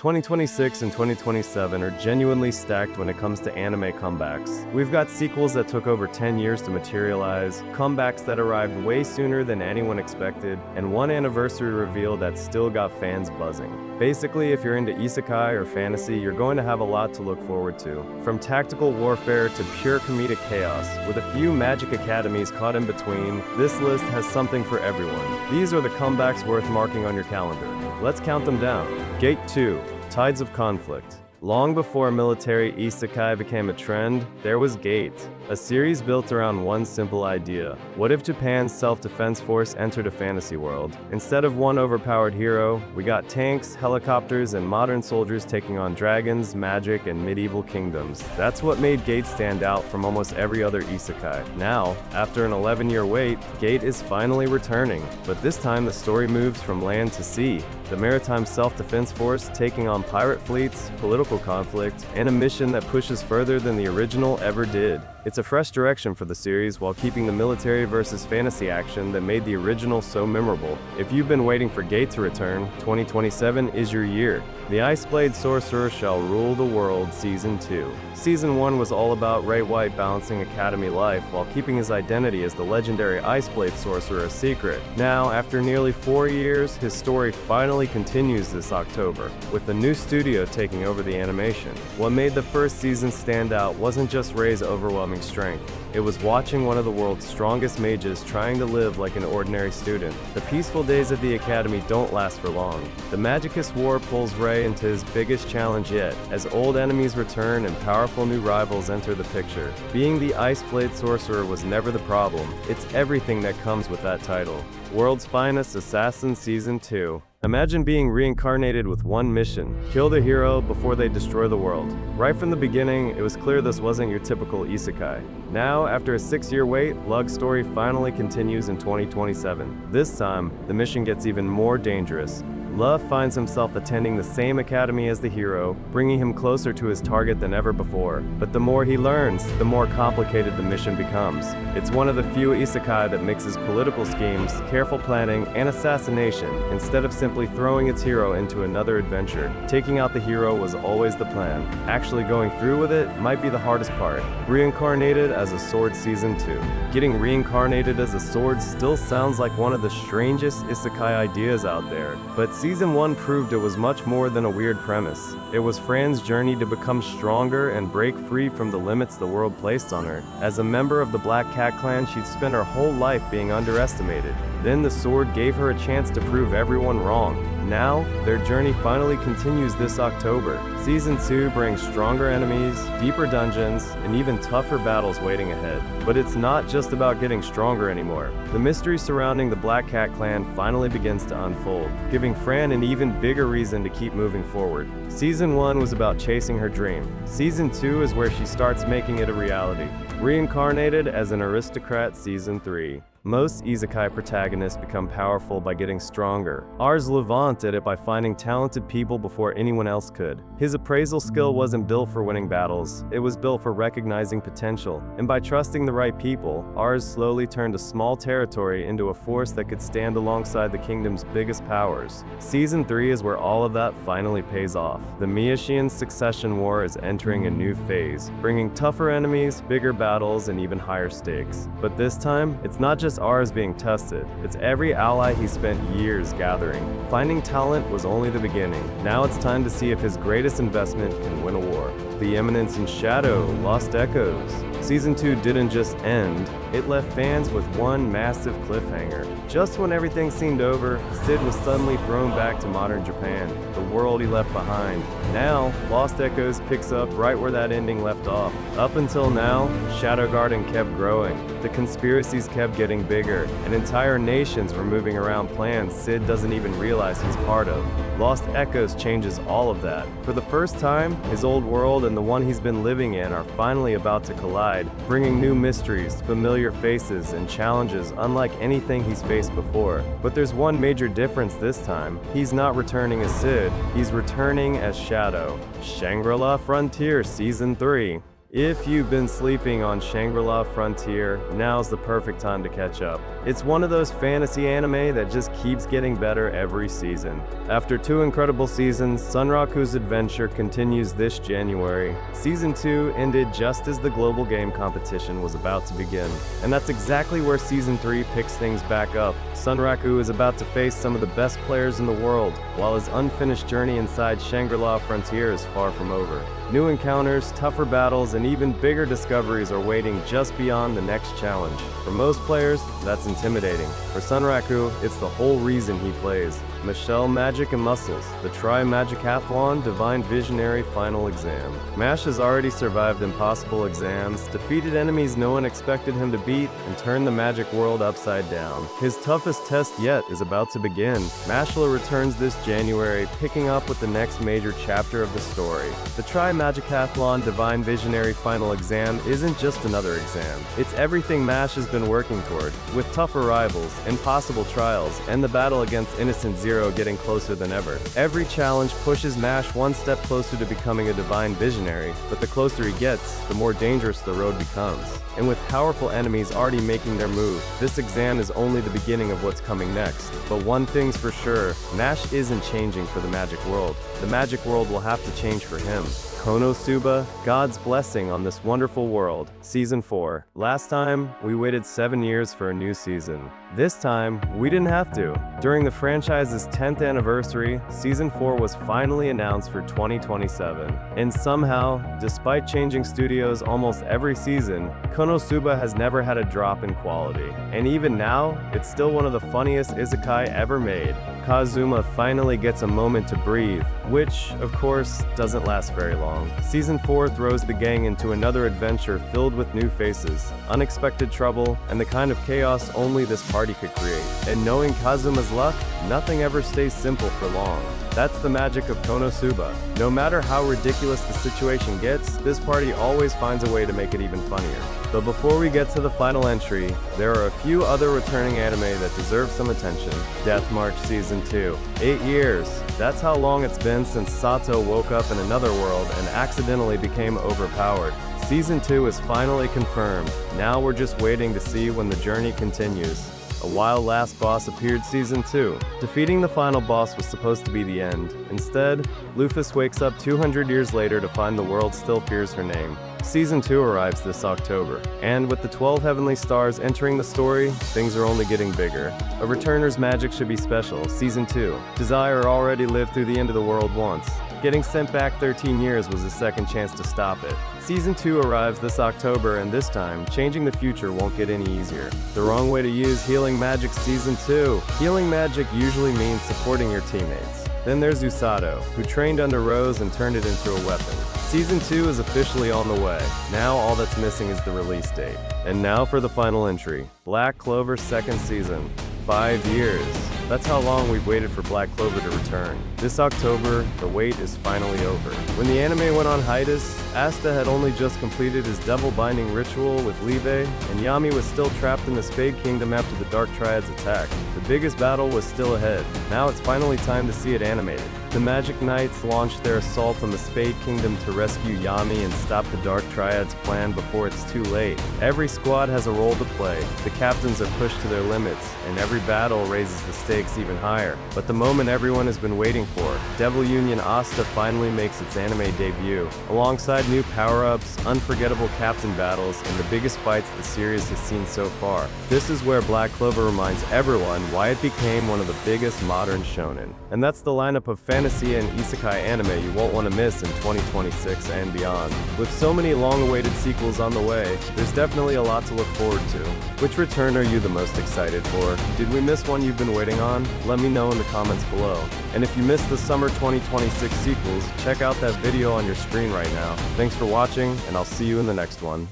2026 and 2027 are genuinely stacked when it comes to anime comebacks. We've got sequels that took over 10 years to materialize, comebacks that arrived way sooner than anyone expected, and one anniversary reveal that still got fans buzzing. Basically, if you're into isekai or fantasy, you're going to have a lot to look forward to. From tactical warfare to pure comedic chaos, with a few magic academies caught in between, this list has something for everyone. These are the comebacks worth marking on your calendar. Let's count them down. Gate 2. Tides of Conflict. Long before military isekai became a trend, there was Gate, a series built around one simple idea. What if Japan's self-defense force entered a fantasy world? Instead of one overpowered hero, we got tanks, helicopters, and modern soldiers taking on dragons, magic, and medieval kingdoms. That's what made Gate stand out from almost every other isekai. Now, after an 11-year wait, Gate is finally returning, but this time the story moves from land to sea. The maritime self-defense force taking on pirate fleets, political conflict, and a mission that pushes further than the original ever did. It's a fresh direction for the series while keeping the military versus fantasy action that made the original so memorable. If you've been waiting for Gate to return, 2027 is your year. The Iceblade Sorcerer Shall Rule the World Season 2. Season 1 was all about Ray White balancing academy life while keeping his identity as the legendary Iceblade Sorcerer a secret. Now, after nearly 4 years, his story finally continues this October, with the new studio taking over the animation. What made the first season stand out wasn't just Ray's overwhelming strength. It was watching one of the world's strongest mages trying to live like an ordinary student. The peaceful days at the academy don't last for long. The Magicus War pulls Ray into his biggest challenge yet, as old enemies return and powerful new rivals enter the picture. Being the Iceblade Sorcerer was never the problem. It's everything that comes with that title. World's Finest Assassin Season 2. Imagine being reincarnated with one mission: kill the hero before they destroy the world. Right from the beginning, it was clear this wasn't your typical isekai. Now, after a 6-year wait, Lug's story finally continues in 2027. This time, the mission gets even more dangerous. Love finds himself attending the same academy as the hero, bringing him closer to his target than ever before. But the more he learns, the more complicated the mission becomes. It's one of the few isekai that mixes political schemes, careful planning, and assassination, instead of simply throwing its hero into another adventure. Taking out the hero was always the plan. Actually going through with it might be the hardest part. Reincarnated as a Sword Season 2. Getting reincarnated as a sword still sounds like one of the strangest isekai ideas out there, but Season 1 proved it was much more than a weird premise. It was Fran's journey to become stronger and break free from the limits the world placed on her. As a member of the Black Cat clan, she'd spent her whole life being underestimated. Then the sword gave her a chance to prove everyone wrong. Now, their journey finally continues this October. Season 2 brings stronger enemies, deeper dungeons, and even tougher battles waiting ahead. But it's not just about getting stronger anymore. The mystery surrounding the Black Cat clan finally begins to unfold, giving Fran an even bigger reason to keep moving forward. Season 1 was about chasing her dream. Season 2 is where she starts making it a reality. Reincarnated as an Aristocrat Season 3. Most isekai protagonists become powerful by getting stronger. Ars Levant did it by finding talented people before anyone else could. His appraisal skill wasn't built for winning battles, it was built for recognizing potential. And by trusting the right people, Ars slowly turned a small territory into a force that could stand alongside the kingdom's biggest powers. Season 3 is where all of that finally pays off. The Miashian Succession War is entering a new phase, bringing tougher enemies, bigger battles, and even higher stakes. But this time, it's not just Ars being tested, it's every ally he spent years gathering. Finding talent was only the beginning. Now it's time to see if his greatest investment can win a war. The Eminence in Shadow, Lost Echoes. Season 2 didn't just end, it left fans with one massive cliffhanger. Just when everything seemed over, Sid was suddenly thrown back to modern Japan, the world he left behind. Now, Lost Echoes picks up right where that ending left off. Up until now, Shadow Garden kept growing. The conspiracies kept getting bigger, and entire nations were moving around plans Sid doesn't even realize he's part of. Lost Echoes changes all of that. For the first time, his old world and the one he's been living in are finally about to collide, bringing new mysteries, familiar faces, and challenges unlike anything he's faced before. But there's one major difference this time. He's not returning as Sid, he's returning as Shadow. Shangri-La Frontier Season 3. If you've been sleeping on Shangri-La Frontier, now's the perfect time to catch up. It's one of those fantasy anime that just keeps getting better every season. After 2 incredible seasons, Sunraku's adventure continues this January. Season 2 ended just as the global game competition was about to begin. And that's exactly where Season 3 picks things back up. Sunraku is about to face some of the best players in the world, while his unfinished journey inside Shangri-La Frontier is far from over. New encounters, tougher battles, and even bigger discoveries are waiting just beyond the next challenge. For most players, that's intimidating. For Sunraku, it's the whole reason he plays. MASHLE Magic and Muscles, the Tri-Magicathlon Divine Visionary Final Exam. MASH has already survived impossible exams, defeated enemies no one expected him to beat, and turned the magic world upside down. His toughest test yet is about to begin. MASHLE returns this January, picking up with the next major chapter of the story. The Tri-Magicathlon Divine Visionary Final Exam isn't just another exam. It's everything MASH has been working toward, with tougher rivals, impossible trials, and the battle against Innocent Zero getting closer than ever. Every challenge pushes MASH one step closer to becoming a divine visionary, but the closer he gets, the more dangerous the road becomes. And with powerful enemies already making their move, this exam is only the beginning of what's coming next. But one thing's for sure, MASH isn't changing for the magic world. The magic world will have to change for him. KonoSuba, God's blessing on this wonderful world. Season 4. Last time, we waited 7 years for a new season. This time, we didn't have to. During the franchise's 10th anniversary, Season 4 was finally announced for 2027. And somehow, despite changing studios almost every season, KonoSuba has never had a drop in quality. And even now, it's still one of the funniest Isekai ever made. Kazuma finally gets a moment to breathe, which, of course, doesn't last very long. Season 4 throws the gang into another adventure filled with new faces, unexpected trouble, and the kind of chaos only this party could create. And knowing Kazuma's luck, nothing ever stays simple for long. That's the magic of KonoSuba. No matter how ridiculous the situation gets, this party always finds a way to make it even funnier. But before we get to the final entry, there are a few other returning anime that deserve some attention. Death March Season 2. 8 years. That's how long it's been since Sato woke up in another world and accidentally became overpowered. Season 2 is finally confirmed. Now we're just waiting to see when the journey continues. A wild last boss appeared Season 2. Defeating the final boss was supposed to be the end. Instead, Lufus wakes up 200 years later to find the world still fears her name. Season 2 arrives this October, and with the 12 heavenly stars entering the story, things are only getting bigger. A returner's magic should be special. Season 2. Desire already lived through the end of the world once. Getting sent back 13 years was his second chance to stop it. Season 2 arrives this October, and this time, changing the future won't get any easier. The wrong way to use Healing Magic Season 2. Healing Magic usually means supporting your teammates. Then there's Usato, who trained under Rose and turned it into a weapon. Season 2 is officially on the way. Now all that's missing is the release date. And now for the final entry. Black Clover's 2nd season. 5 years. That's how long we've waited for Black Clover to return. This October, the wait is finally over. When the anime went on hiatus, Asta had only just completed his devil binding ritual with Libe, and Yami was still trapped in the Spade Kingdom after the Dark Triad's attack. The biggest battle was still ahead. Now it's finally time to see it animated. The Magic Knights launched their assault on the Spade Kingdom to rescue Yami and stop the Dark Triad's plan before it's too late. Every squad has a role to play. The captains are pushed to their limits, and every battle raises the stakes even higher. But the moment everyone has been waiting for, Devil Union Asta finally makes its anime debut. Alongside new power-ups, unforgettable captain battles, and the biggest fights the series has seen so far. This is where Black Clover reminds everyone why it became one of the biggest modern shonen. And that's the lineup of fantasy and isekai anime you won't want to miss in 2026 and beyond. With so many long-awaited sequels on the way, there's definitely a lot to look forward to. Which return are you the most excited for? Did we miss one you've been waiting on? Let me know in the comments below. And if you missed the summer 2026 sequels, check out that video on your screen right now. Thanks for watching, and I'll see you in the next one.